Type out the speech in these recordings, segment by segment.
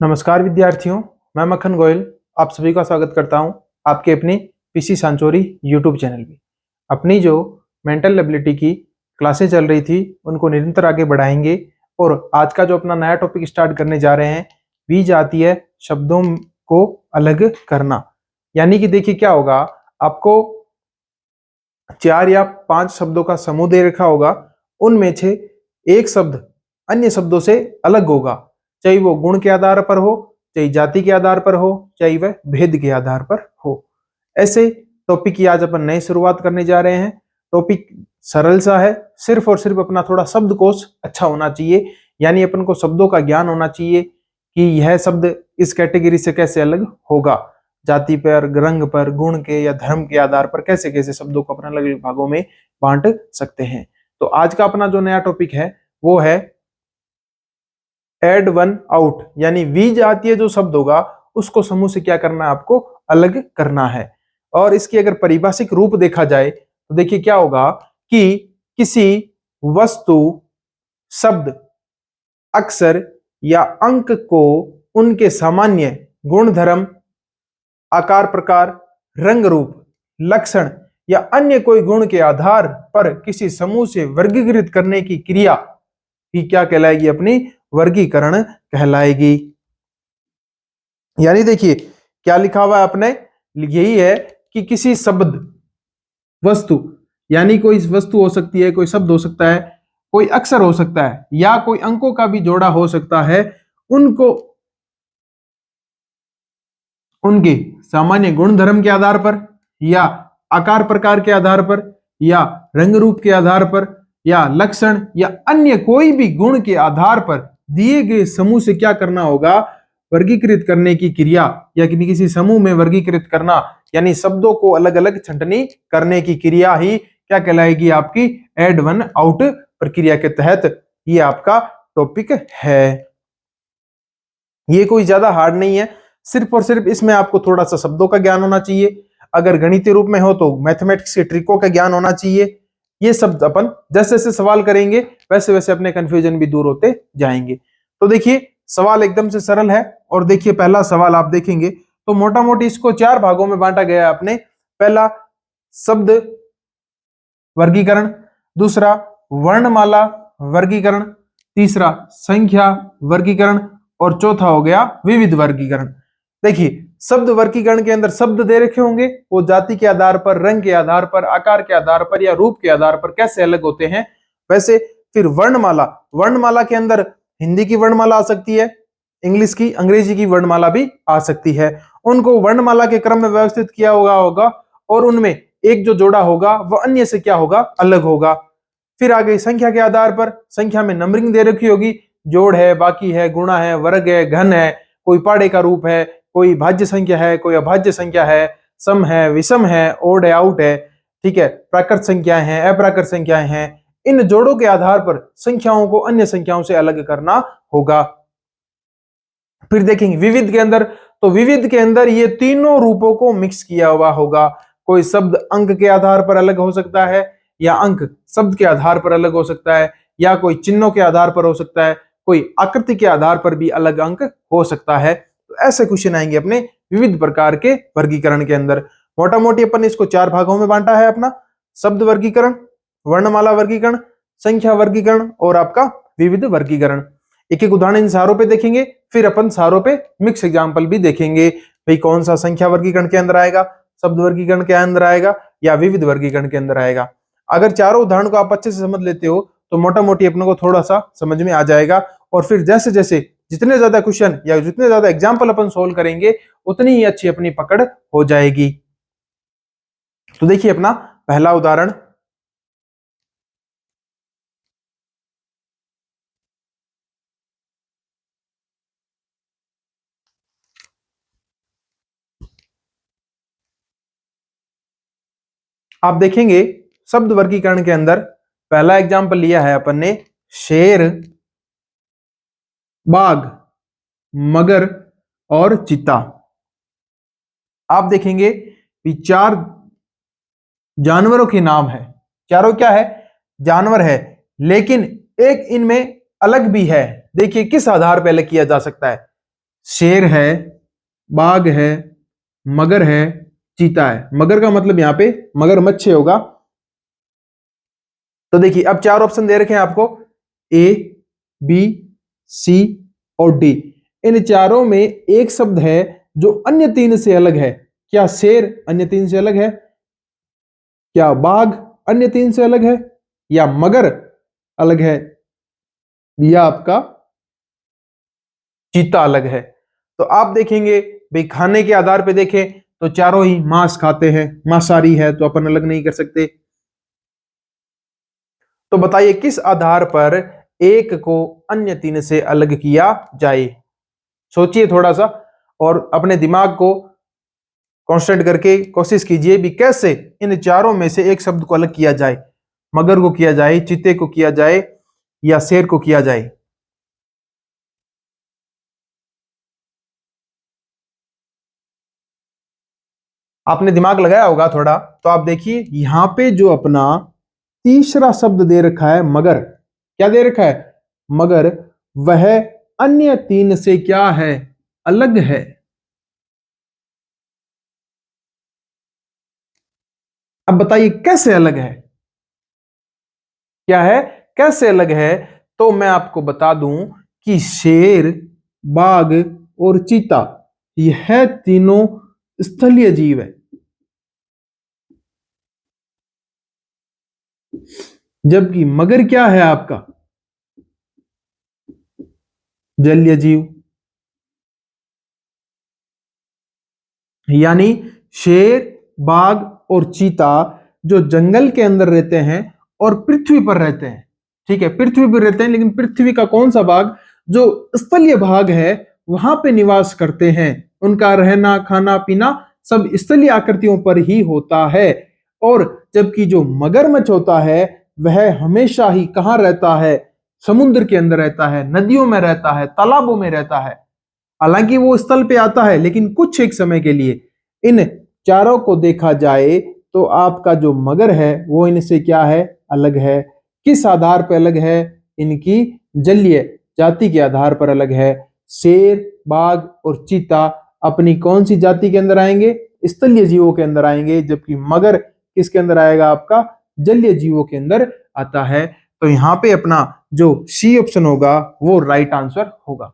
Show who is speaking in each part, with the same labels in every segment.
Speaker 1: नमस्कार विद्यार्थियों, मैं मक्खन गोयल आप सभी का स्वागत करता हूं आपके अपनी पीसी सांचोरी यूट्यूब चैनल में। अपनी जो मेंटल एबिलिटी की क्लासें चल रही थी उनको निरंतर आगे बढ़ाएंगे और आज का जो अपना नया टॉपिक स्टार्ट करने जा रहे हैं बीजातीय शब्दों को अलग करना। यानी कि देखिए क्या होगा, आपको 4 या 5 शब्दों का समूह दे रखा होगा, उनमें से एक शब्द अन्य शब्दों से अलग होगा, चाहे वो गुण के आधार पर हो, चाहे जाति के आधार पर हो, चाहे वह भेद के आधार पर हो। ऐसे टॉपिक की आज अपन नई शुरुआत करने जा रहे हैं। टॉपिक सरल सा है, सिर्फ और सिर्फ अपना थोड़ा शब्दकोश अच्छा होना चाहिए, यानी अपन को शब्दों का ज्ञान होना चाहिए कि यह शब्द इस कैटेगरी से कैसे अलग होगा। जाति पर, रंग पर, गुण के या धर्म के आधार पर कैसे कैसे शब्दों को अपने अलग अलग भागों में बांट सकते हैं। तो आज का अपना जो नया टॉपिक है वो है एड वन आउट, यानी विजातीय जो शब्द होगा उसको समूह से क्या करना है, आपको अलग करना है। और इसकी अगर परिभाषिक रूप देखा जाए तो देखिए क्या होगा कि किसी वस्तु, शब्द, अक्षर या अंक को उनके सामान्य गुण, धर्म, आकार, प्रकार, रंग, रूप, लक्षण या अन्य कोई गुण के आधार पर किसी समूह से वर्गीकृत करने की क्रिया ही क्या कहलाएगी, अपनी वर्गीकरण कहलाएगी। यानी देखिए क्या लिखा हुआ है अपने, यही है कि किसी शब्द, वस्तु, यानी कोई वस्तु हो सकती है, कोई शब्द हो सकता है, कोई अक्षर हो सकता है या कोई अंकों का भी जोड़ा हो सकता है, उनको उनके सामान्य गुण धर्म के आधार पर या आकार प्रकार के आधार पर या रंग रूप के आधार पर या लक्षण या अन्य कोई भी गुण के आधार पर दिए गए समूह से क्या करना होगा, वर्गीकृत करने की क्रिया या किसी समूह में वर्गीकृत करना, यानी शब्दों को अलग अलग छंटनी करने की क्रिया ही क्या कहलाएगी, आपकी एड वन आउट प्रक्रिया के तहत ये आपका टॉपिक है। ये कोई ज्यादा हार्ड नहीं है, सिर्फ और सिर्फ इसमें आपको थोड़ा सा शब्दों का ज्ञान होना चाहिए। अगर गणितीय रूप में हो तो मैथमेटिक्स के ट्रिकों का ज्ञान होना चाहिए। ये सब अपन जैसे जैसे सवाल करेंगे वैसे वैसे अपने कंफ्यूजन भी दूर होते जाएंगे। तो देखिए सवाल एकदम से सरल है और देखिए पहला सवाल आप देखेंगे तो मोटा मोटी इसको 4 भागों में बांटा गया है अपने। पहला शब्द वर्गीकरण, दूसरा वर्णमाला वर्गीकरण, तीसरा संख्या वर्गीकरण और चौथा हो गया विविध वर्गीकरण। देखिए शब्द वर्गीकरण के अंदर शब्द दे रखे होंगे, वो जाति के आधार पर, रंग के आधार पर, आकार के आधार पर या रूप के आधार पर कैसे अलग होते हैं वैसे। फिर वर्णमाला, वर्णमाला के अंदर हिंदी की वर्णमाला आ सकती है, इंग्लिश की, अंग्रेजी की वर्णमाला भी आ सकती है। उनको वर्णमाला के क्रम में व्यवस्थित किया होगा और उनमें एक जो जोड़ा होगा वह अन्य से क्या होगा, अलग होगा। फिर आ गई संख्या के आधार पर, संख्या में नंबरिंग दे रखी होगी, जोड़ है, बाकी है, गुणा है, वर्ग है, घन है, कोई पाड़े का रूप है, कोई भाज्य संख्या है, कोई अभाज्य संख्या है, सम है, विषम है, ओड है, आउट है, ठीक है, प्राकृत संख्याएं हैं, अप्राकृत संख्याएं हैं। इन जोड़ों के आधार पर संख्याओं को अन्य संख्याओं से अलग करना होगा। फिर देखेंगे विविध के अंदर, तो विविध के अंदर ये तीनों रूपों को मिक्स किया हुआ होगा। कोई शब्द अंक के आधार पर अलग हो सकता है या अंक शब्द के आधार पर अलग हो सकता है या कोई चिन्हों के आधार पर हो सकता है, कोई आकृति के आधार पर भी अलग अंक हो सकता है। तो ऐसे क्वेश्चन आएंगे अपने विविध प्रकार के वर्गीकरण के अंदर। मोटा मोटी अपन इसको 4 भागों में बांटा है अपना, शब्द वर्गीकरण, वर्णमाला वर्गीकरण, संख्या वर्गीकरण और आपका विविध वर्गीकरण। एक एक उदाहरण इन सारों पे देखेंगे, फिर अपन सारों पे मिक्स एग्जाम्पल भी देखेंगे। भाई कौन सा संख्या वर्गीकरण के अंदर आएगा, शब्द वर्गीकरण के अंदर आएगा या विविध वर्गीकरण के अंदर आएगा। अगर चारों उदाहरण को आप अच्छे से समझ लेते हो तो मोटा मोटी अपने को थोड़ा सा समझ में आ जाएगा। और फिर जैसे जैसे जितने ज्यादा क्वेश्चन या जितने ज्यादा एग्जाम्पल अपन सोल्व करेंगे उतनी ही अच्छी अपनी पकड़ हो जाएगी। तो देखिए अपना पहला उदाहरण, आप देखेंगे शब्द वर्गीकरण के अंदर पहला एग्जाम्पल लिया है अपन ने, शेर, बाघ, मगर और चीता। आप देखेंगे कि 4 जानवरों के नाम है, चारों क्या है, जानवर है, लेकिन एक इनमें अलग भी है। देखिए किस आधार पर अलग किया जा सकता है, शेर है, बाघ है, मगर है, चीता है। मगर का मतलब यहां पे मगरमच्छ होगा। तो देखिए अब चार ऑप्शन दे रखे हैं आपको, ए, बी, सी और डी। इन चारों में एक शब्द है जो अन्य तीन से अलग है। क्या शेर अन्य तीन से अलग है? क्या बाघ अन्य तीन से अलग है? या मगर अलग है? या आपका चीता अलग है? तो आप देखेंगे भाई, खाने के आधार पे देखें तो चारों ही मांस खाते हैं, मांसाहारी है, तो अपन अलग नहीं कर सकते। तो बताइए किस आधार पर एक को अन्य तीन से अलग किया जाए? सोचिए थोड़ा सा और अपने दिमाग को कांस्टेंट करके कोशिश कीजिए भी कैसे इन चारों में से एक शब्द को अलग किया जाए। मगर को किया जाए, चीते को किया जाए, या शेर को किया जाए। आपने दिमाग लगाया होगा थोड़ा, तो आप देखिए यहां पे जो अपना तीसरा शब्द दे रखा है मगर, क्या दे रखा है? मगर, वह अन्य तीन से क्या है? अलग है। अब बताइए कैसे अलग है? क्या है? कैसे अलग है? तो मैं आपको बता दूं कि शेर, बाघ और चीता यह तीनों स्थलीय जीव है, जबकि मगर क्या है आपका? जलीय जीव। यानी शेर, बाघ और चीता जो जंगल के अंदर रहते हैं और पृथ्वी पर रहते हैं। ठीक है, पृथ्वी पर रहते हैं, लेकिन पृथ्वी का कौन सा भाग? जो स्थलीय भाग है, वहां पे निवास करते हैं। उनका रहना, खाना पीना सब स्थलीय आकृतियों पर ही होता है। और जबकि जो मगरमच्छ होता है, वह हमेशा ही कहां रहता है? समुद्र के अंदर रहता है, नदियों में रहता है, तालाबों में रहता है। हालांकि वो स्थल पे आता है, लेकिन कुछ एक समय के लिए। इन चारों को देखा जाए तो आपका जो मगर है वो इनसे क्या है? अलग है। किस आधार पर अलग है? इनकी जलीय जाति के आधार पर अलग है। शेर, बाघ और चीता अपनी कौन सी जाति के अंदर आएंगे? स्थलीय जीवों के अंदर आएंगे, जबकि मगर किसके अंदर आएगा? आपका जलीय जीवों के अंदर आता है। तो यहां पे अपना जो सी ऑप्शन होगा वो राइट आंसर होगा।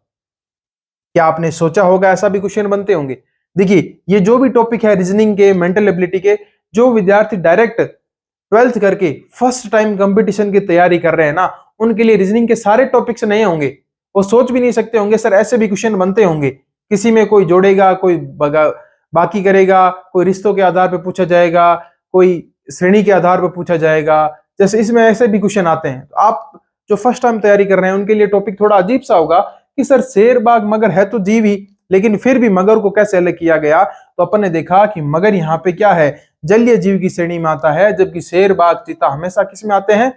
Speaker 1: क्या आपने सोचा होगा ऐसा भी क्वेश्चन बनते होंगे? देखिए ये जो भी टॉपिक है रीजनिंग के, मेंटल एबिलिटी के, जो विद्यार्थी डायरेक्ट ट्वेल्थ करके फर्स्ट टाइम कंपटीशन की तैयारी कर रहे हैं ना, उनके लिए रीजनिंग के सारे टॉपिक्स नए होंगे। वो सोच भी नहीं सकते होंगे सर ऐसे भी क्वेश्चन बनते होंगे। किसी में कोई जोड़ेगा, कोई बाकी करेगा, कोई रिश्तों के आधार पर पूछा जाएगा, कोई श्रेणी के आधार पर पूछा जाएगा। जैसे इसमें ऐसे भी क्वेश्चन आते हैं। तो आप जो फर्स्ट टाइम तैयारी कर रहे हैं उनके लिए टॉपिक थोड़ा अजीब सा होगा कि सर शेर, बाघ, मगर है तो जीव ही, लेकिन फिर भी मगर को कैसे अलग किया गया? तो अपन ने देखा कि मगर यहाँ पे क्या है? जलीय जीव की श्रेणी में आता है, जबकि शेर, बाघ, चीता हमेशा किस में आते हैं?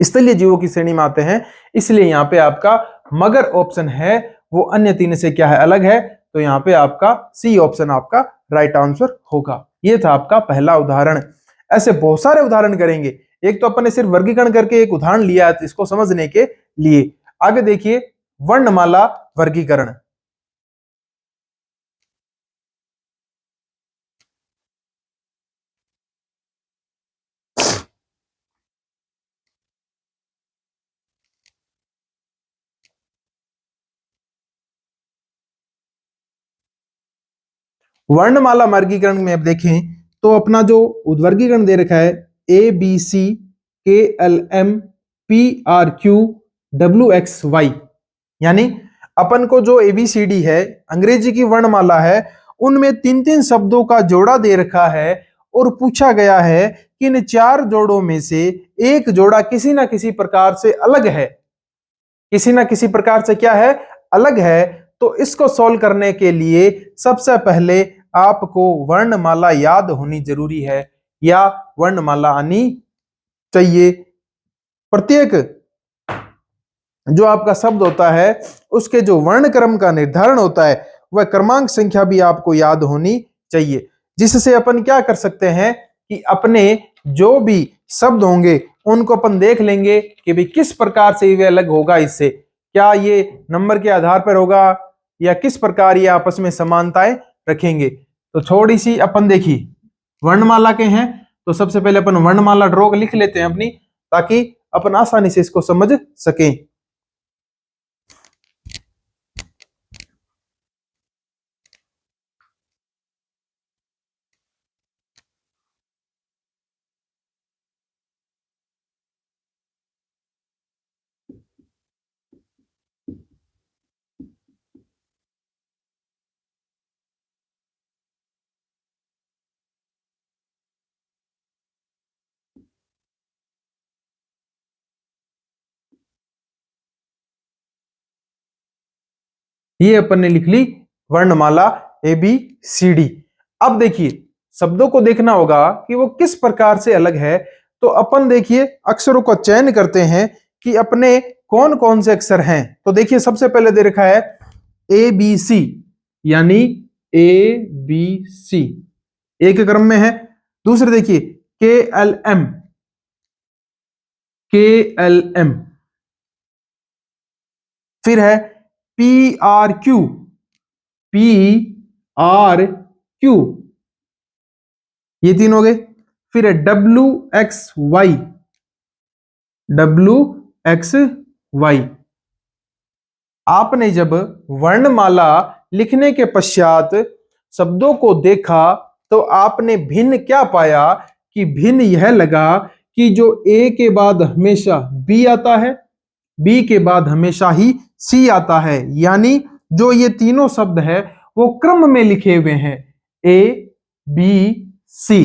Speaker 1: स्थलीय जीवों की श्रेणी में आते हैं। इसलिए यहाँ पे आपका मगर ऑप्शन है वो अन्य तीन से क्या है? अलग है। तो यहाँ पे आपका सी ऑप्शन आपका राइट आंसर होगा। ये था आपका पहला उदाहरण। ऐसे बहुत सारे उदाहरण करेंगे। एक तो अपन ने सिर्फ वर्गीकरण करके एक उदाहरण लिया है इसको समझने के लिए। आगे देखिए वर्णमाला वर्गीकरण। वर्णमाला वर्गीकरण में अब देखें तो अपना जो वर्गीकरण दे रखा है ए B C K L M P R Q W X Y, यानी अपन को जो एबीसीडी है अंग्रेजी की वर्णमाला है, उनमें तीन तीन शब्दों का जोड़ा दे रखा है और पूछा गया है कि इन चार जोड़ों में से एक जोड़ा किसी ना किसी प्रकार से अलग है। किसी ना किसी प्रकार से क्या है? अलग है। तो इसको सॉल्व करने के लिए सबसे पहले आपको वर्णमाला याद होनी जरूरी है, या वर्णमाला आनी चाहिए। प्रत्येक जो आपका शब्द होता है उसके जो वर्ण क्रम का निर्धारण होता है वह क्रमांक संख्या भी आपको याद होनी चाहिए, जिससे अपन क्या कर सकते हैं कि अपने जो भी शब्द होंगे उनको अपन देख लेंगे कि भाई किस प्रकार से वे अलग होगा। इससे क्या ये नंबर के आधार पर होगा, या किस प्रकार ये आपस में समानताएं रखेंगे। तो थोड़ी सी अपन देखिए वर्णमाला के हैं, तो सबसे पहले अपन वर्णमाला ड्रॉ लिख लेते हैं अपनी, ताकि अपन आसानी से इसको समझ सकें। ये अपन ने लिख ली वर्णमाला ABCD। अब देखिए शब्दों को देखना होगा कि वो किस प्रकार से अलग है। तो अपन देखिए अक्षरों का चयन करते हैं कि अपने कौन कौन से अक्षर हैं। तो देखिए सबसे पहले दे रखा है ABC, यानी ABC एक क्रम में है। दूसरे देखिए KLM, KLM, फिर है PRQ, PRQ, ये तीन हो गए। फिर है WXY, WXY। आपने जब वर्णमाला लिखने के पश्चात शब्दों को देखा तो आपने भिन्न क्या पाया कि भिन्न यह लगा कि जो A के बाद हमेशा B आता है, B के बाद हमेशा ही C आता है, यानी जो ये तीनों शब्द है वो क्रम में लिखे हुए हैं A B C।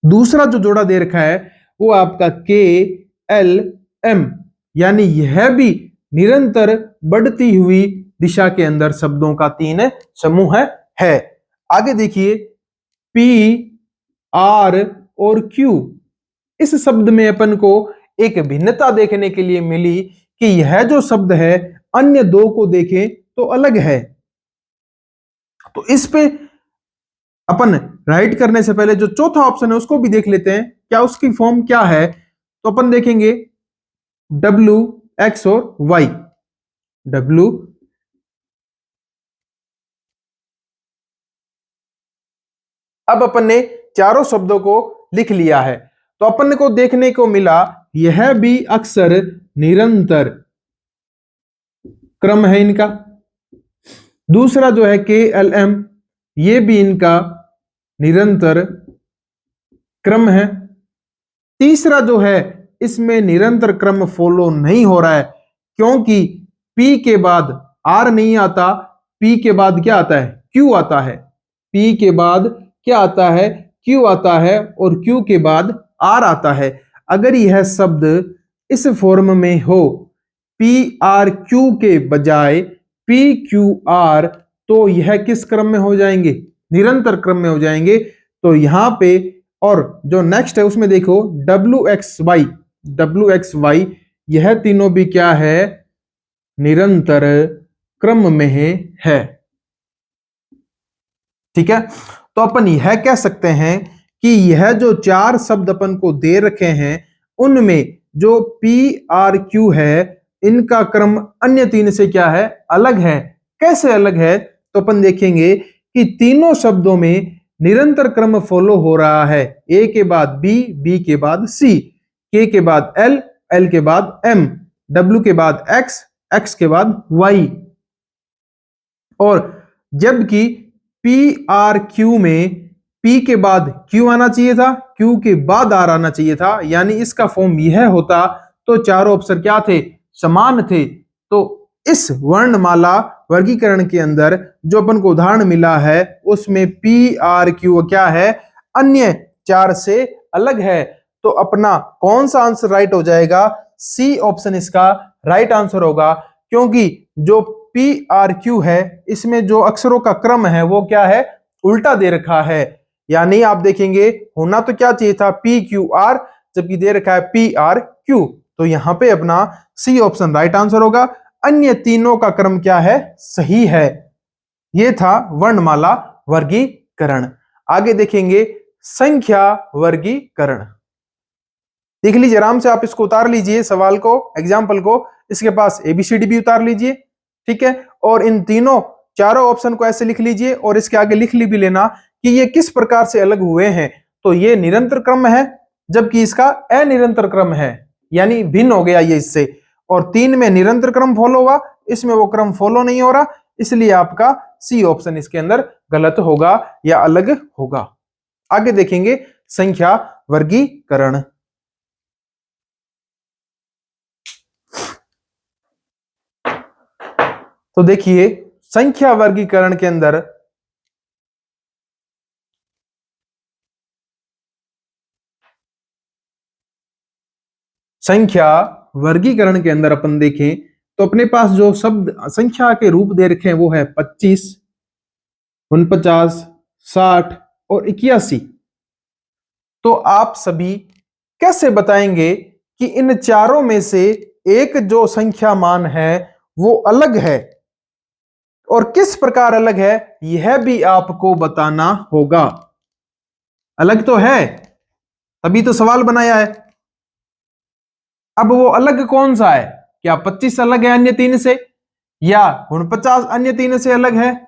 Speaker 1: दूसरा जो जोड़ा दे रखा है वो आपका KLM, यानी यह भी निरंतर बढ़ती हुई दिशा के अंदर शब्दों का तीन समूह है। आगे देखिए P R और Q, इस शब्द में अपन को एक भिन्नता देखने के लिए मिली कि यह जो शब्द है अन्य दो को देखें तो अलग है। तो इस पे अपन राइट करने से पहले जो चौथा ऑप्शन है उसको भी देख लेते हैं, क्या उसकी फॉर्म क्या है। तो अपन देखेंगे W X और Y, W अब अपन ने चारों शब्दों को लिख लिया है। तो अपन को देखने को मिला यह भी अक्सर निरंतर क्रम है इनका। दूसरा जो है KLM, ये भी इनका निरंतर क्रम है। तीसरा जो है इसमें निरंतर क्रम फॉलो नहीं हो रहा है, क्योंकि P के बाद R नहीं आता, P के बाद क्या आता है Q आता है, P के बाद क्या आता है Q आता है, और Q के बाद R आता है। अगर यह शब्द इस फॉर्म में हो PRQ के बजाय PQR, तो यह किस क्रम में हो जाएंगे, निरंतर क्रम में हो जाएंगे। तो यहां पे और जो नेक्स्ट है उसमें देखो WXY, WXY, यह तीनों भी क्या है, निरंतर क्रम में है। ठीक है, तो अपन यह कह सकते हैं कि यह जो चार शब्द अपन को दे रखे हैं उनमें जो PRQ है इनका क्रम अन्य तीन से क्या है, अलग है। कैसे अलग है, तो अपन देखेंगे कि तीनों शब्दों में निरंतर क्रम फॉलो हो रहा है। A के बाद B, B के बाद C, K के बाद L, L के बाद M, W के बाद X, X के बाद Y। और जबकि PRQ में P के बाद Q आना चाहिए था, Q के बाद R आना चाहिए था, यानी इसका फॉर्म यह होता तो चारों अक्षर क्या थे, समान थे। तो इस वर्णमाला वर्गीकरण के अंदर जो अपन को उदाहरण मिला है उसमें PRQ क्या है, अन्य चार से अलग है। तो अपना कौन सा आंसर राइट हो जाएगा, C ऑप्शन इसका राइट आंसर होगा, क्योंकि जो PRQ है इसमें जो अक्षरों का क्रम है वो क्या है, उल्टा दे रखा है। यानी आप देखेंगे होना तो क्या चाहिए था PQR, जबकि दे रखा है PRQ। तो यहां पे अपना C ऑप्शन राइट आंसर होगा, अन्य तीनों का क्रम क्या है, सही है। यह था वर्णमाला वर्गीकरण। आगे देखेंगे संख्या वर्गीकरण। देख लीजिए आराम से, आप इसको उतार लीजिए सवाल को, एग्जाम्पल को, इसके पास ABCD भी उतार लीजिए। ठीक है, और इन तीनों चारों ऑप्शन को ऐसे लिख लीजिए और इसके आगे लिख ली भी लेना कि ये किस प्रकार से अलग हुए हैं। तो ये निरंतर क्रम है, जबकि इसका अनिरंतर क्रम है, यानी भिन्न हो गया ये इससे। और 3 में निरंतर क्रम फॉलो हुआ, इसमें वो क्रम फॉलो नहीं हो रहा, इसलिए आपका सी ऑप्शन इसके अंदर गलत होगा या अलग होगा। आगे देखेंगे संख्या वर्गीकरण। तो देखिए संख्या वर्गीकरण के अंदर संख्या वर्गीकरण के अंदर अपन देखें तो अपने पास जो शब्द संख्या के रूप दे रखे हैं वो है 25, 49, 60 और 81। तो आप सभी कैसे बताएंगे कि इन चारों में से एक जो संख्या मान है वो अलग है, और किस प्रकार अलग है यह भी आपको बताना होगा। अलग तो है तभी तो सवाल बनाया है। अब वो अलग कौन सा है? क्या 25 अलग है अन्य 3 से, या 49 अन्य 3 से अलग है,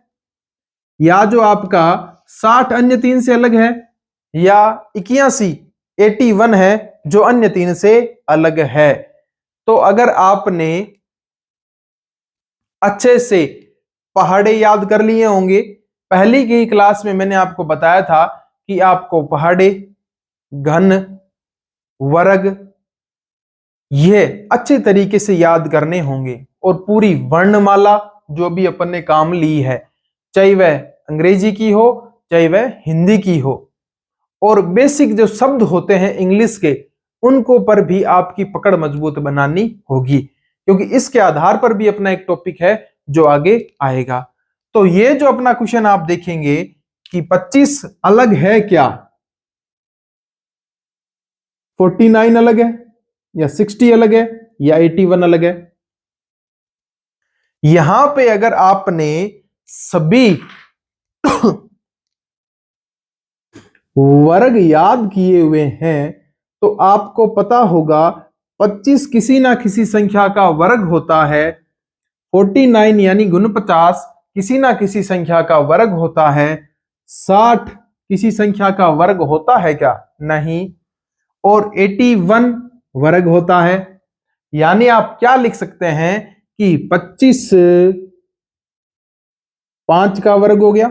Speaker 1: या जो आपका 60 अन्य 3 से अलग है, या 81 है जो अन्य 3 से अलग है। तो अगर आपने अच्छे से पहाड़े याद कर लिए होंगे, पहली की क्लास में मैंने आपको बताया था कि आपको पहाड़े, घन, वर्ग ये अच्छे तरीके से याद करने होंगे, और पूरी वर्णमाला जो भी अपन ने काम ली है, चाहे वह अंग्रेजी की हो चाहे वह हिंदी की हो, और बेसिक जो शब्द होते हैं इंग्लिश के उनको पर भी आपकी पकड़ मजबूत बनानी होगी, क्योंकि इसके आधार पर भी अपना एक टॉपिक है जो आगे आएगा। तो ये जो अपना क्वेश्चन आप देखेंगे कि 25 अलग है क्या, 49 अलग है, या 60 अलग है, या 81 अलग है। यहां पे अगर आपने सभी वर्ग याद किए हुए हैं तो आपको पता होगा 25 किसी ना किसी संख्या का वर्ग होता है, 49 यानी गुण 50 किसी ना किसी संख्या का वर्ग होता है, 60 किसी संख्या का वर्ग होता है क्या? नहीं। और 81 वर्ग होता है। यानी आप क्या लिख सकते हैं कि 25 5 का वर्ग हो गया,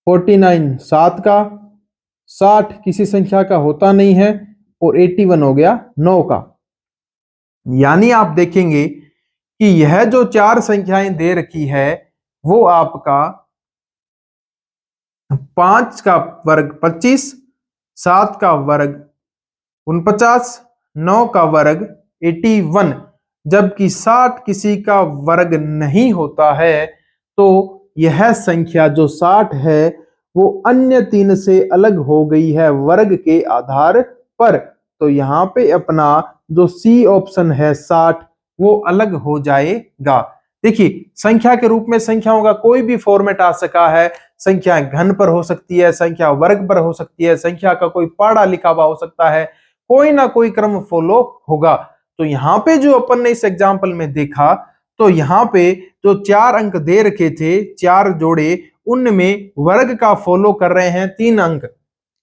Speaker 1: 49 7 का, 60 किसी संख्या का होता नहीं है, और 81 हो गया 9 का। यानी आप देखेंगे कि यह जो चार संख्याएं दे रखी है वो आपका 5 का वर्ग 25, 7 का वर्ग 49, 9 का वर्ग 81, जबकि 60 किसी का वर्ग नहीं होता है। तो यह संख्या जो 60 है वो अन्य 3 से अलग हो गई है वर्ग के आधार पर। तो यहां पे अपना जो सी ऑप्शन है 60 वो अलग हो जाएगा। देखिए संख्या के रूप में संख्याओं का कोई भी फॉर्मेट आ सका है, संख्या घन पर हो सकती है, संख्या वर्ग पर हो सकती है, संख्या का कोई पहाड़ा लिखा हुआ हो सकता है, कोई ना कोई क्रम फॉलो होगा। तो यहाँ पे जो अपन ने इस एग्जाम्पल में देखा तो यहाँ पे जो 4 अंक दे रखे थे, 4 जोड़े, उनमें वर्ग का फॉलो कर रहे हैं 3 अंक।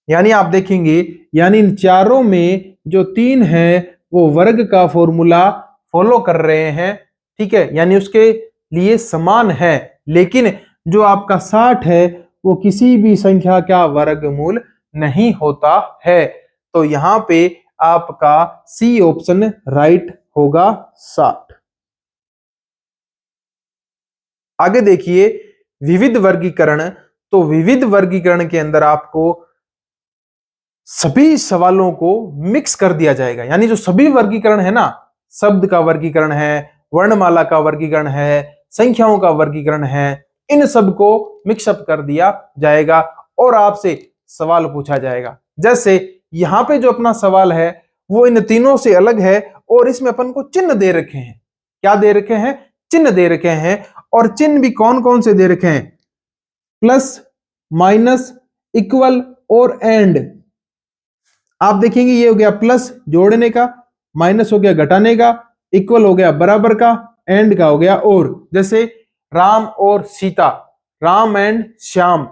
Speaker 1: यानी आप देखेंगे यानी इन चारों में जो 3 है वो वर्ग का फॉर्मूला फॉलो कर रहे हैं, ठीक है, यानी उसके लिए समान है। लेकिन जो आपका 60 है वो किसी भी संख्या का वर्गमूल नहीं होता है। तो यहां पे आपका सी ऑप्शन राइट होगा 60। आगे देखिए विविध वर्गीकरण। तो विविध वर्गीकरण के अंदर आपको सभी सवालों को मिक्स कर दिया जाएगा, यानी जो सभी वर्गीकरण है ना, शब्द का वर्गीकरण है, वर्णमाला का वर्गीकरण है, संख्याओं का वर्गीकरण है, इन सब को मिक्सअप कर दिया जाएगा और आपसे सवाल पूछा जाएगा। जैसे यहां पे जो अपना सवाल है वो इन तीनों से अलग है और इसमें अपन को चिन्ह दे रखे हैं। क्या दे रखे हैं? चिन्ह दे रखे हैं। और चिन्ह भी कौन कौन से दे रखे हैं? प्लस, माइनस, इक्वल और एंड। आप देखेंगे ये हो गया प्लस जोड़ने का, माइनस हो गया घटाने का, इक्वल हो गया बराबर का, एंड का हो गया और, जैसे राम और सीता, राम एंड श्याम,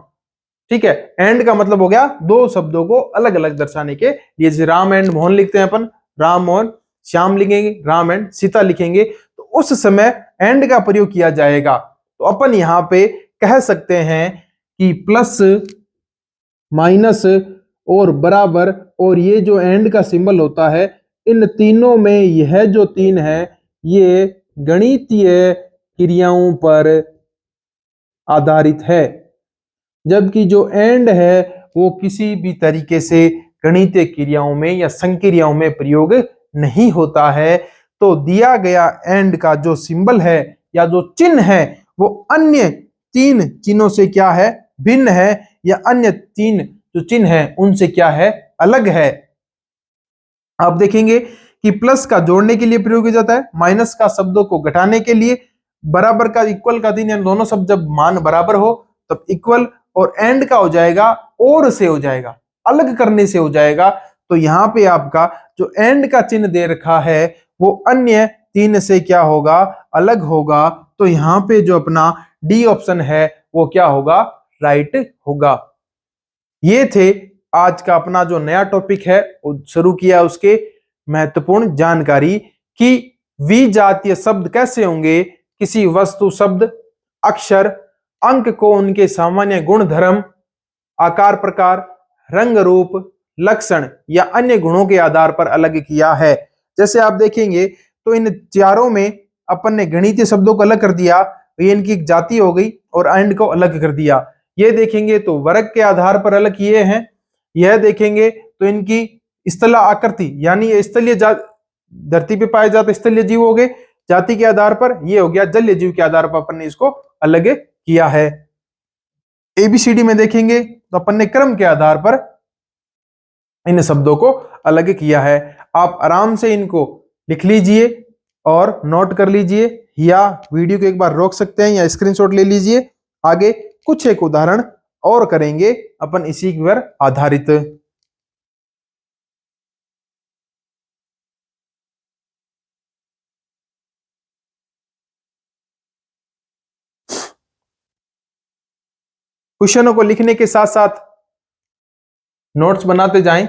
Speaker 1: ठीक है। एंड का मतलब हो गया दो शब्दों को अलग अलग दर्शाने के लिए, जैसे राम एंड मोहन लिखते हैं अपन, राम और श्याम लिखेंगे, राम एंड सीता लिखेंगे, तो उस समय एंड का प्रयोग किया जाएगा। तो अपन यहां पे कह सकते हैं कि प्लस, माइनस और बराबर, और ये जो एंड का सिंबल होता है, इन तीनों में यह जो तीन है ये गणितीय क्रियाओं पर आधारित है, जबकि जो एंड है वो किसी भी तरीके से गणितीय क्रियाओं में या संक्रियाओं में प्रयोग नहीं होता है। तो दिया गया एंड का जो सिंबल है या जो चिन्ह है वो अन्य तीन चिन्हों से क्या है, भिन्न है, या अन्य तीन जो चिन्ह है उनसे क्या है, अलग है। आप देखेंगे कि प्लस का जोड़ने के लिए प्रयोग किया जाता है, माइनस का शब्दों को घटाने के लिए, बराबर का इक्वल का दिन, दोनों शब्द जब मान बराबर हो तब इक्वल, और एंड का हो जाएगा और से हो जाएगा, अलग करने से हो जाएगा। तो यहाँ पे आपका जो एंड का चिन्ह दे रखा है वो अन्य तीन से क्या होगा, अलग होगा। तो यहाँ पे जो अपना डी ऑप्शन है वो क्या होगा, राइट होगा। ये थे आज का अपना जो नया टॉपिक है शुरू किया, उसके महत्वपूर्ण जानकारी कि विजातीय शब्द कैसे होंगे, किसी वस्तु, शब्द, अक्षर, अंक को उनके सामान्य गुण धर्म, आकार प्रकार, रंग रूप, लक्षण या अन्य गुणों के आधार पर अलग किया है। जैसे आप देखेंगे तो इन चारों में अपन ने गणितीय शब्दों को अलग कर दिया, ये इनकी एक जाति हो गई, और एंड को अलग कर दिया। ये देखेंगे तो वर्ग के आधार पर अलग किए हैं। यह देखेंगे तो इनकी स्थल आकृति, यानी स्थलीय धरती पे पाए जाते स्थलीय जीव हो गए जाति के आधार पर, ये हो गया जलीय जीव के आधार पर अपन ने इसको अलग किया है। एबीसीडी में देखेंगे तो अपन ने क्रम के आधार पर इन शब्दों को अलग किया है। आप आराम से इनको लिख लीजिए और नोट कर लीजिए, या वीडियो को एक बार रोक सकते हैं या स्क्रीनशॉट ले लीजिए। आगे कुछ एक उदाहरण और करेंगे अपन इसी पर आधारित। क्वेश्चनों को लिखने के साथ साथ नोट्स बनाते जाएं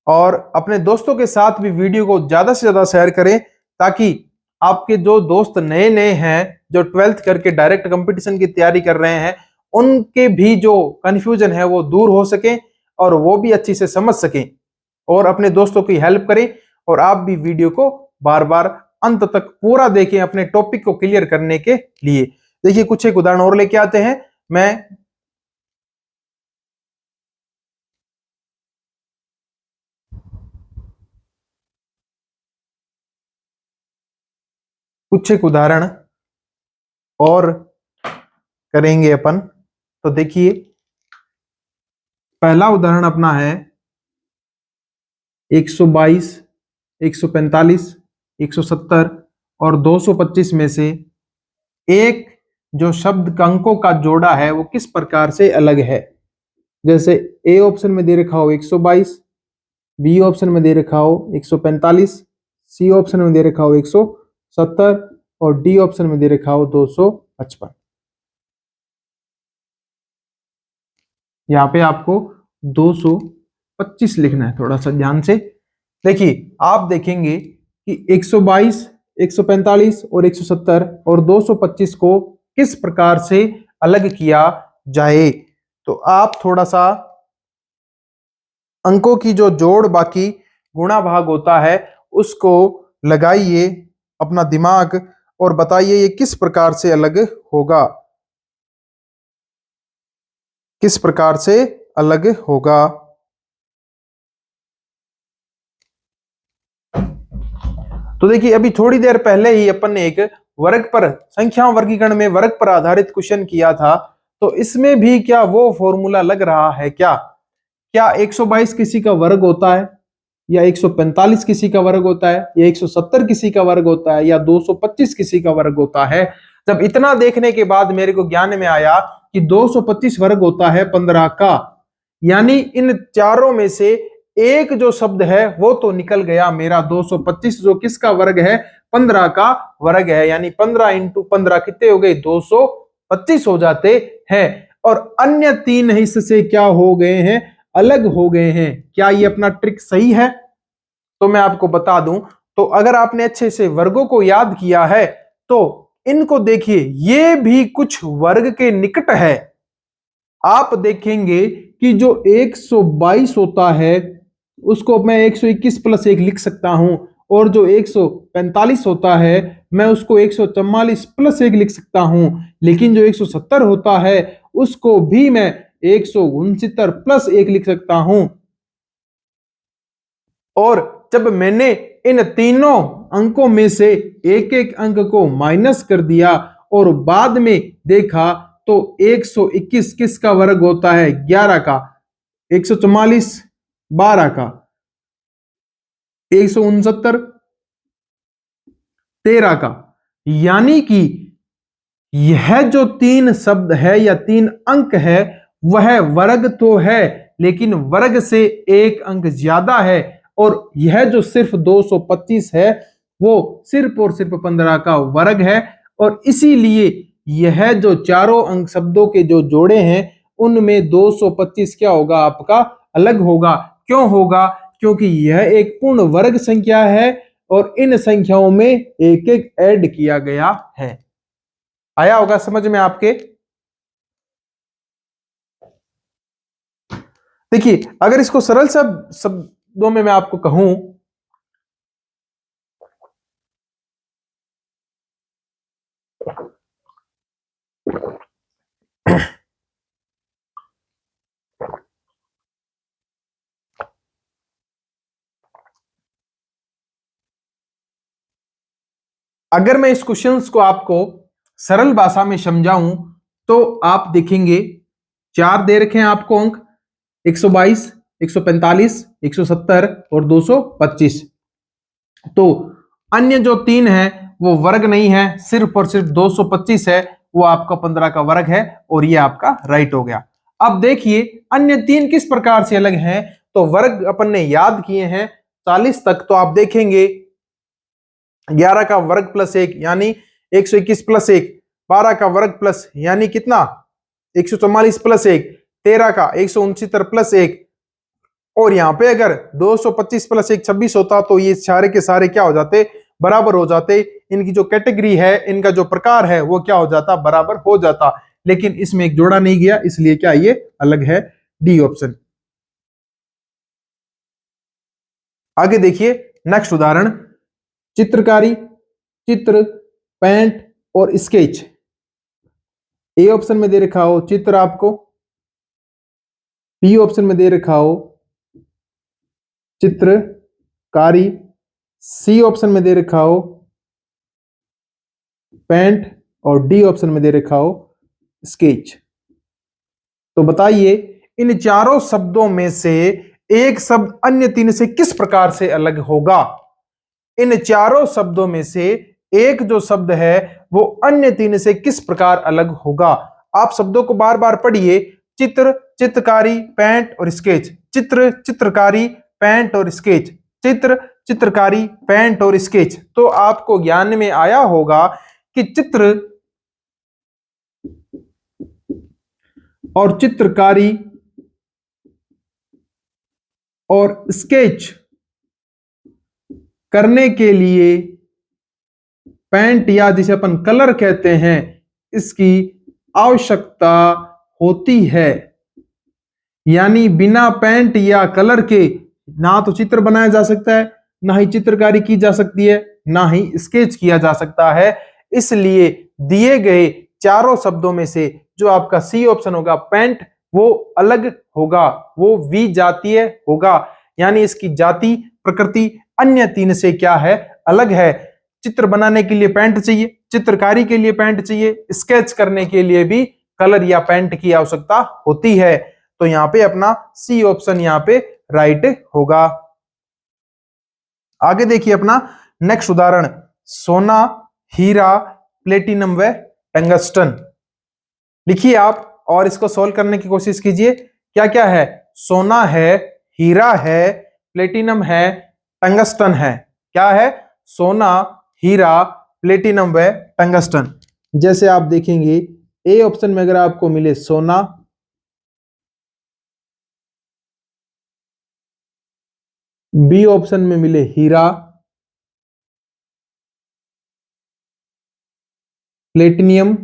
Speaker 1: और अपने दोस्तों के साथ भी वीडियो को ज्यादा से ज्यादा शेयर करें, ताकि आपके जो दोस्त नए नए हैं, जो 12th करके डायरेक्ट कंपटीशन की तैयारी कर रहे हैं, उनके भी जो कंफ्यूजन है वो दूर हो सके और वो भी अच्छी से समझ सकें, और अपने दोस्तों की हेल्प करें। और आप भी वीडियो को बार बार अंत तक पूरा देखें अपने टॉपिक को क्लियर करने के लिए। देखिए कुछ एक उदाहरण और लेके आते हैं। मैं कुछ एक उदाहरण और करेंगे अपन। तो देखिए पहला उदाहरण अपना है 122, 145, 170 और 225 में से एक जो शब्द का अंकों का जोड़ा है वो किस प्रकार से अलग है। जैसे ए ऑप्शन में दे रखा हो 122, बी ऑप्शन में दे रखा हो 145, सी ऑप्शन में दे रखा हो 170 और डी ऑप्शन में दे रखा हो 255। यहाँ पे आपको 225 लिखना है, थोड़ा सा ध्यान से देखिए। आप देखेंगे कि 122, 145 और 170 और 225 को किस प्रकार से अलग किया जाए। तो आप थोड़ा सा अंकों की जो जोड़ बाकी गुणा भाग होता है उसको लगाइए अपना दिमाग और बताइए ये किस प्रकार से अलग होगा, किस प्रकार से अलग होगा। तो देखिए अभी थोड़ी देर पहले ही अपन ने एक वर्ग पर, संख्या वर्गीकरण में वर्ग पर आधारित क्वेश्चन किया था। तो इसमें भी क्या वो फॉर्मूला लग रहा है क्या? क्या 122 किसी का वर्ग होता है, या 145 किसी का वर्ग होता है, या 170 किसी का वर्ग होता है, या 225 किसी का वर्ग होता है? जब इतना देखने के बाद मेरे को ज्ञान में आया कि 225 वर्ग होता है 15 का, यानी इन चारों में से एक जो शब्द है वो तो निकल गया मेरा 225, जो किसका वर्ग है, 15 का वर्ग है। यानी 15 इंटू 15 कितने हो गए, 225 हो जाते हैं। और अन्य 3 हिस्से क्या हो गए हैं, अलग हो गए हैं। क्या ये अपना ट्रिक सही है? तो मैं आपको बता दूं, तो अगर आपने अच्छे से वर्गों को याद किया है तो इनको देखिए, ये भी कुछ वर्ग के निकट है। आप देखेंगे कि जो 122 होता है उसको मैं 121 प्लस 1 लिख सकता हूं, और जो 145 होता है मैं उसको 144 प्लस 1 लिख सकता हूं। लेकिन जो 170 होता है उसको भी मैं 169 प्लस 1 लिख सकता हूं। और जब मैंने इन तीनों अंकों में से एक एक अंक को माइनस कर दिया और बाद में देखा तो 121 किसका वर्ग होता है, 11 का, 144 12 का, 169 13 का। यानी कि यह जो 3 शब्द है या 3 अंक है वह वर्ग तो है, लेकिन वर्ग से एक अंक ज्यादा है। और यह जो सिर्फ 225 है वो सिर्फ और सिर्फ 15 का वर्ग है। और इसीलिए यह जो चारों अंक शब्दों के जो जोड़े हैं उनमें 225 क्या होगा, आपका अलग होगा। क्यों होगा? क्योंकि यह एक पूर्ण वर्ग संख्या है और इन संख्याओं में एक एक ऐड किया गया है। आया होगा समझ में आपके? देखिए, अगर इसको सरल शब्दों में मैं आपको कहूं, अगर मैं इस क्वेश्चंस को आपको सरल भाषा में समझाऊं तो आप देखेंगे 4 दे रखे हैं आपको अंक, 122, 145, 170 और 225। तो अन्य जो 3 है वो वर्ग नहीं है, सिर्फ और सिर्फ 225 है, वो आपका 15 का वर्ग है और ये आपका राइट हो गया। अब देखिए अन्य 3 किस प्रकार से अलग हैं। तो वर्ग अपन ने याद किए हैं 40 तक, तो आप देखेंगे 11 का वर्ग प्लस 1 यानी 121 प्लस 1, 12 का वर्ग प्लस यानी कितना, 144 प्लस 1, 13 का 169 प्लस 1। और यहां पे अगर 225 प्लस 1 26 होता तो ये सारे के सारे क्या हो जाते, बराबर हो जाते। इनकी जो कैटेगरी है, इनका जो प्रकार है वो क्या हो जाता, बराबर हो जाता। लेकिन इसमें एक जोड़ा नहीं गया, इसलिए क्या ये अलग है, डी ऑप्शन। आगे देखिए नेक्स्ट उदाहरण, चित्रकारी, चित्र, पेंट और स्केच। ए ऑप्शन में दे रखा हो चित्र आपको, बी ऑप्शन में दे रखा हो चित्रकारी, सी ऑप्शन में दे रखा हो पेंट और डी ऑप्शन में दे रखा हो स्केच। तो बताइए इन चारों शब्दों में से एक शब्द अन्य 3 से किस प्रकार से अलग होगा। इन चारों शब्दों में से एक जो शब्द है वो अन्य 3 से किस प्रकार अलग होगा। आप शब्दों को बार बार पढ़िए, चित्र, चित्रकारी, पेंट और स्केच, चित्र, चित्रकारी, पेंट और स्केच, चित्र, चित्रकारी, पेंट और स्केच। तो आपको ज्ञान में आया होगा कि चित्र और चित्रकारी और स्केच करने के लिए पेंट या जिसे अपन कलर कहते हैं इसकी आवश्यकता होती है। यानी बिना पेंट या कलर के ना तो चित्र बनाया जा सकता है, ना ही चित्रकारी की जा सकती है, ना ही स्केच किया जा सकता है। इसलिए दिए गए चारों शब्दों में से जो आपका सी ऑप्शन होगा पेंट, वो अलग होगा, वो विजातीय होगा। यानी इसकी जाति प्रकृति अन्य 3 से क्या है, अलग है। चित्र बनाने के लिए पेंट चाहिए, चित्रकारी के लिए पेंट चाहिए, स्केच करने के लिए भी कलर या पेंट की आवश्यकता होती है। तो यहां पे अपना सी ऑप्शन यहां पे राइट होगा। आगे देखिए अपना नेक्स्ट उदाहरण, सोना, हीरा, प्लेटिनम व टंगस्टन। लिखिए आप और इसको सोल्व करने की कोशिश कीजिए। क्या क्या है, सोना है, हीरा है, प्लेटिनम है, टंगस्टन है। क्या है? सोना, हीरा, प्लेटिनम व टंगस्टन। जैसे आप देखेंगे ए ऑप्शन में अगर आपको मिले सोना, बी ऑप्शन में मिले हीरा, प्लेटिनियम,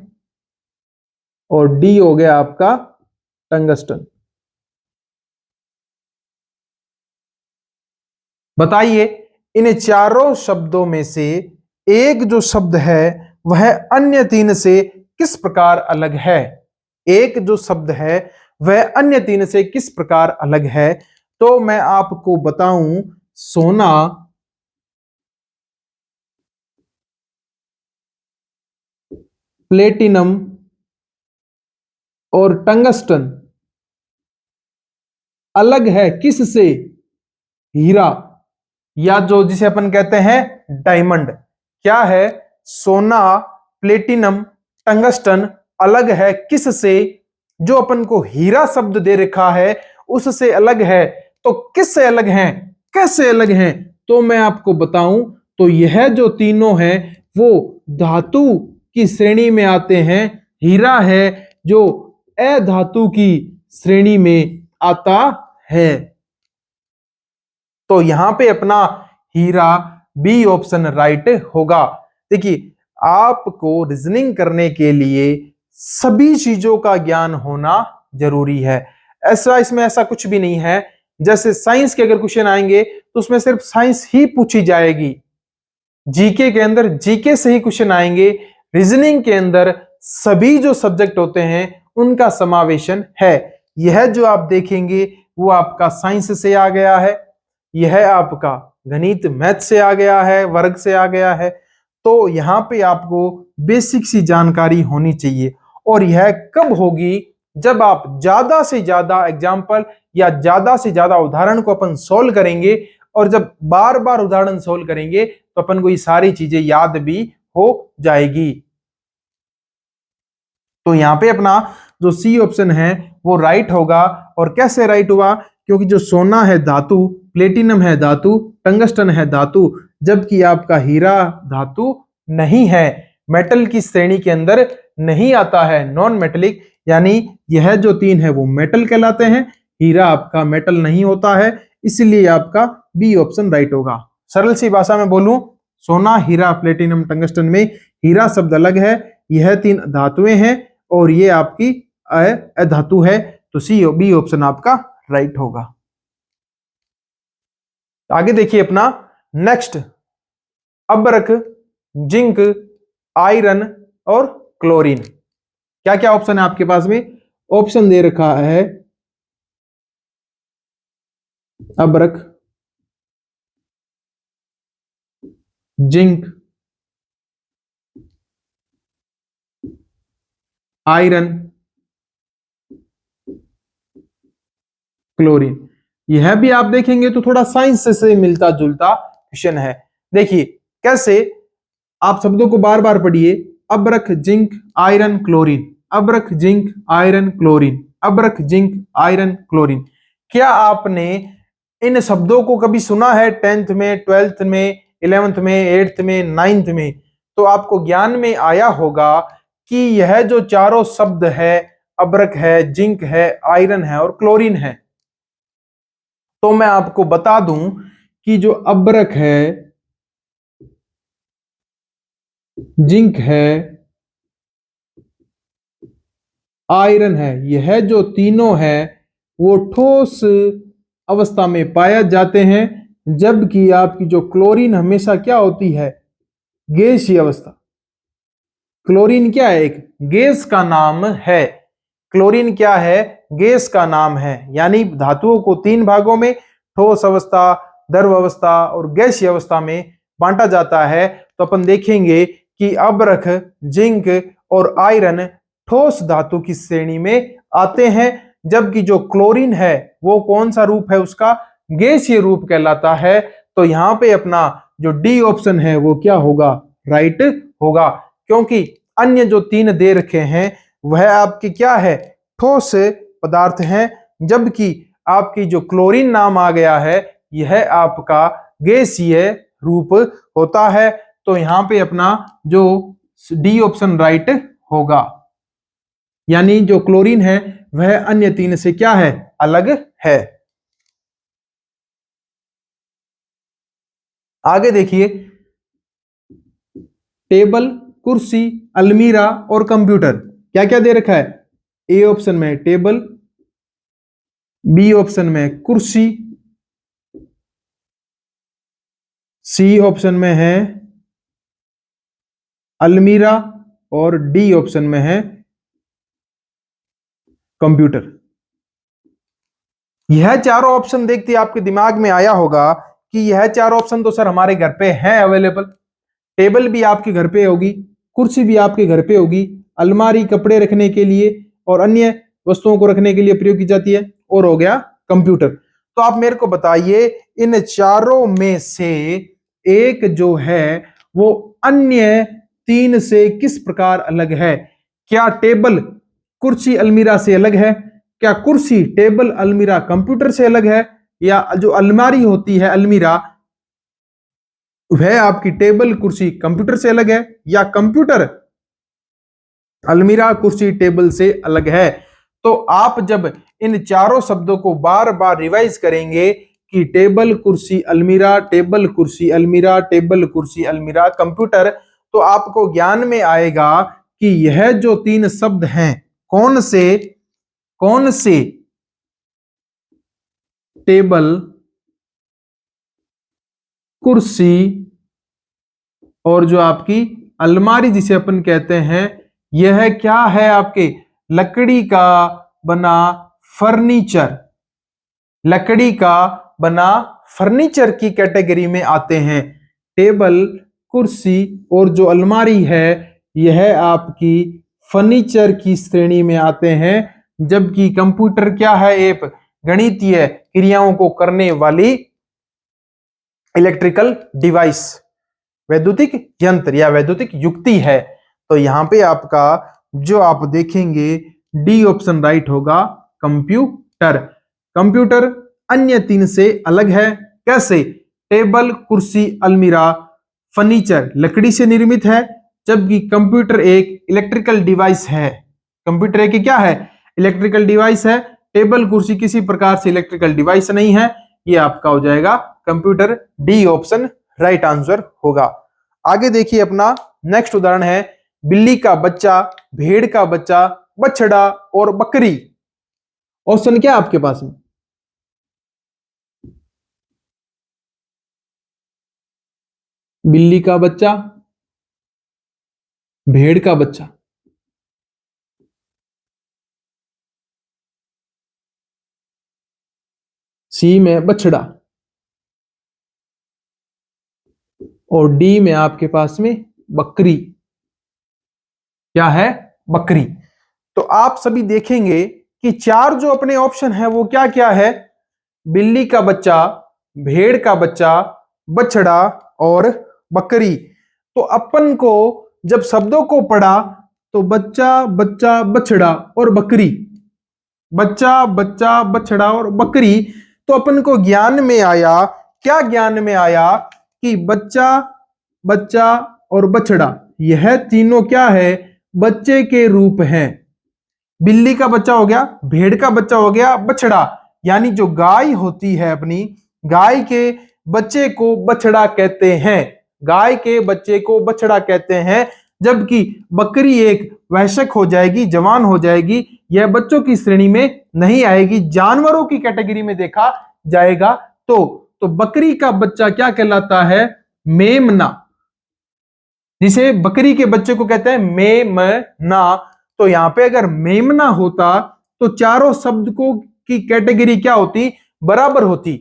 Speaker 1: और डी हो गया आपका टंगस्टन। बताइए इन चारों शब्दों में से एक जो शब्द है वह अन्य तीन से किस प्रकार अलग है? एक जो शब्द है वह अन्य तीन से किस प्रकार अलग है? तो मैं आपको बताऊं, सोना, प्लेटिनम और टंगस्टन अलग है किससे? हीरा, या जो जिसे अपन कहते हैं डायमंड। क्या है? सोना, प्लेटिनम, टंगस्टन अलग है किससे? जो अपन को हीरा शब्द दे रखा है उससे अलग है। तो किससे अलग हैं? कैसे अलग हैं? तो मैं आपको बताऊं, तो यह जो तीनों हैं वो धातु की श्रेणी में आते हैं। हीरा है जो अधातु की श्रेणी में आता है। तो यहां पे अपना हीरा बी ऑप्शन राइट होगा। देखिए, आपको रीजनिंग करने के लिए सभी चीजों का ज्ञान होना जरूरी है। इसमें ऐसा कुछ भी नहीं है। जैसे साइंस के अगर क्वेश्चन आएंगे तो उसमें सिर्फ साइंस ही पूछी जाएगी। जीके के अंदर जीके से ही क्वेश्चन आएंगे। रीजनिंग के अंदर सभी जो सब्जेक्ट होते हैं उनका समावेशन है। यह जो आप देखेंगे वो आपका साइंस से आ गया है, यह आपका गणित मैथ से आ गया है, वर्ग से आ गया है। तो यहाँ पे आपको बेसिक सी जानकारी होनी चाहिए। और यह कब होगी? जब आप ज्यादा से ज्यादा एग्जाम्पल या ज्यादा से ज्यादा उदाहरण को अपन सोल्व करेंगे, और जब बार बार उदाहरण सोल्व करेंगे तो अपन को ये सारी चीजें याद भी हो जाएगी। तो यहाँ पे अपना जो सी ऑप्शन है वो राइट होगा। और कैसे राइट हुआ? क्योंकि जो सोना है धातु, प्लेटिनम है धातु, टंगस्टन है धातु, जबकि आपका हीरा धातु नहीं है, मेटल की श्रेणी के अंदर नहीं आता है, नॉन मेटेलिक। यानी यह जो तीन है वो मेटल कहलाते हैं, हीरा आपका मेटल नहीं होता है, इसलिए आपका बी ऑप्शन राइट होगा। सरल सी भाषा में बोलूं, सोना, हीरा, प्लेटिनम, टंगस्टन में हीरा शब्द अलग है, यह तीन धातुएं हैं और ये आपकी अधातु है। तो सी बी ऑप्शन आपका राइट होगा। आगे देखिए अपना नेक्स्ट, अबरख, जिंक, आयरन और क्लोरीन। क्या क्या ऑप्शन है आपके पास में? ऑप्शन दे रखा है अबरख, जिंक, आयरन, क्लोरीन। यह भी आप देखेंगे तो थोड़ा साइंस से मिलता जुलता क्वेश्चन है। देखिए कैसे, आप शब्दों को बार बार पढ़िए। अबरख, जिंक, आयरन, क्लोरीन, अबरख, जिंक, आयरन, क्लोरीन, अबरख, जिंक, आयरन, क्लोरीन। क्या आपने इन शब्दों को कभी सुना है 10th में, 12th में, 11th में, 8th में, 9th में? तो आपको ज्ञान में आया होगा कि यह जो चारों शब्द है, अबरख है, जिंक है, आयरन है और क्लोरीन है। तो मैं आपको बता दूं कि जो अबरख है, जिंक है, आयरन है, यह जो तीनों है वो ठोस अवस्था में पाया जाते हैं, जबकि आपकी जो क्लोरीन हमेशा क्या होती है? गैसीय अवस्था। क्लोरीन क्या है? एक गैस का नाम है। क्लोरीन क्या है? गैस का नाम है। यानी धातुओं को तीन भागों में, ठोस अवस्था, द्रव अवस्था और गैसीय अवस्था में बांटा जाता है। तो अपन देखेंगे कि अबरख, जिंक और आयरन ठोस धातु की श्रेणी में आते हैं, जबकि जो क्लोरीन है वो कौन सा रूप है उसका? गैसीय रूप कहलाता है। तो यहाँ पे अपना जो डी ऑप्शन है वो क्या होगा? राइट होगा। क्योंकि अन्य जो तीन दे रखे हैं वह आपके क्या है? ठोस पदार्थ हैं, जबकि आपकी जो क्लोरीन नाम आ गया है यह आपका गैसीय रूप होता है। तो यहां पे अपना जो डी ऑप्शन राइट होगा, यानी जो क्लोरीन है वह अन्य तीन से क्या है, अलग है। आगे देखिए, टेबल, कुर्सी, अलमीरा और कंप्यूटर, क्या क्या दे रखा है। ए ऑप्शन में टेबल, बी ऑप्शन में कुर्सी, सी ऑप्शन में है अलमीरा और डी ऑप्शन में है कंप्यूटर। यह चारों ऑप्शन देखते आपके दिमाग में आया होगा कि यह चारों ऑप्शन तो सर हमारे घर पे हैं अवेलेबल। टेबल भी आपके घर पे होगी, कुर्सी भी आपके घर पे होगी, अलमारी कपड़े रखने के लिए और अन्य वस्तुओं को रखने के लिए प्रयोग की जाती है, और हो गया कंप्यूटर। तो आप मेरे को बताइए इन चारों में से एक जो है वो अन्य तीन से किस प्रकार अलग है। क्या टेबल कुर्सी अलमीरा से अलग है, क्या कुर्सी टेबल अलमीरा कंप्यूटर से अलग है, या जो अलमारी होती है अलमीरा वह आपकी टेबल कुर्सी कंप्यूटर से अलग है, या कंप्यूटर अलमीरा कुर्सी टेबल से अलग है। तो आप जब इन चारों शब्दों को बार बार रिवाइज करेंगे कि टेबल कुर्सी अलमीरा, टेबल कुर्सी अलमीरा, टेबल कुर्सी अलमीरा कंप्यूटर, तो आपको ज्ञान में आएगा कि यह जो तीन शब्द हैं कौन से टेबल, कुर्सी और जो आपकी अलमारी जिसे अपन कहते हैं, यह क्या है, आपके लकड़ी का बना फर्नीचर, लकड़ी का बना फर्नीचर की कैटेगरी में आते हैं। टेबल, कुर्सी और जो अलमारी है यह आपकी फर्नीचर की श्रेणी में आते हैं, जबकि कंप्यूटर क्या है, एक गणितीय क्रियाओं को करने वाली इलेक्ट्रिकल डिवाइस, वैद्युतिक यंत्र या वैद्युतिक युक्ति है। तो यहां पे आपका जो आप देखेंगे डी ऑप्शन राइट होगा, कंप्यूटर। कंप्यूटर अन्य तीन से अलग है, कैसे। टेबल, कुर्सी, अलमीरा फर्नीचर लकड़ी से निर्मित है, जबकि कंप्यूटर एक इलेक्ट्रिकल डिवाइस है। कंप्यूटर एक क्या है, इलेक्ट्रिकल डिवाइस है। टेबल कुर्सी किसी प्रकार से इलेक्ट्रिकल डिवाइस नहीं है। ये आपका हो जाएगा computer, D option right answer होगा। आगे देखिए अपना नेक्स्ट उदाहरण है, बिल्ली का बच्चा, भेड़ का बच्चा, बछड़ा और बकरी। ऑप्शन क्या आपके पास में, बिल्ली का बच्चा, भेड़ का बच्चा, सी में बछड़ा और डी में आपके पास में बकरी। क्या है, बकरी। तो आप सभी देखेंगे कि चार जो अपने ऑप्शन है वो क्या क्या है, बिल्ली का बच्चा, भेड़ का बच्चा, बछड़ा और बकरी। तो अपन को जब शब्दों को पढ़ा तो बच्चा बच्चा बछड़ा और बकरी, बच्चा बच्चा बछड़ा और बकरी, तो अपन को ज्ञान में आया, क्या ज्ञान में आया कि बच्चा बच्चा और बछड़ा यह तीनों क्या है, बच्चे के रूप हैं। बिल्ली का बच्चा हो गया, भेड़ का बच्चा हो गया, बछड़ा, यानी जो गाय होती है अपनी, गाय के बच्चे को बछड़ा कहते हैं, गाय के बच्चे को बछड़ा कहते हैं। जबकि बकरी एक वयस्क हो जाएगी, जवान हो जाएगी, यह बच्चों की श्रेणी में नहीं आएगी, जानवरों की कैटेगरी में देखा जाएगा। तो बकरी का बच्चा क्या कहलाता है, मेमना, जिसे बकरी के बच्चे को कहते हैं मेमना। तो यहां पे अगर मेमना होता तो चारों शब्द को की कैटेगरी क्या होती, बराबर होती।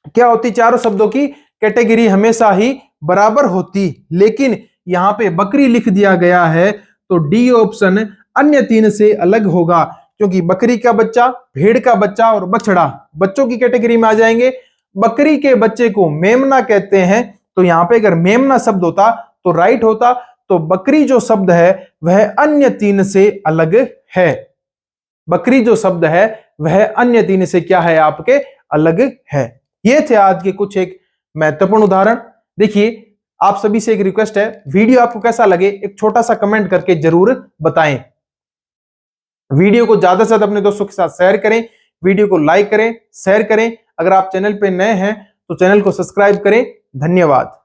Speaker 1: क्या होती, चारों शब्दों की कैटेगरी हमेशा ही बराबर होती, लेकिन यहां पे बकरी लिख दिया गया है। तो डी ऑप्शन अन्य तीन से अलग होगा, क्योंकि बकरी का बच्चा, भेड़ का बच्चा और बछड़ा बच्चों की कैटेगरी में आ जाएंगे। बकरी के बच्चे को मेमना कहते हैं। तो यहां पे अगर मेमना शब्द होता तो राइट होता। तो बकरी जो शब्द है वह अन्य तीन से अलग है, बकरी जो शब्द है वह अन्य तीन से क्या है, आपके अलग है। ये थे आज के कुछ एक महत्वपूर्ण उदाहरण। देखिए, आप सभी से एक रिक्वेस्ट है, वीडियो आपको कैसा लगे एक छोटा सा कमेंट करके जरूर बताएं। वीडियो को ज्यादा से ज्यादा अपने दोस्तों के साथ शेयर करें, वीडियो को लाइक करें, शेयर करें। अगर आप चैनल पे नए हैं तो चैनल को सब्सक्राइब करें। धन्यवाद।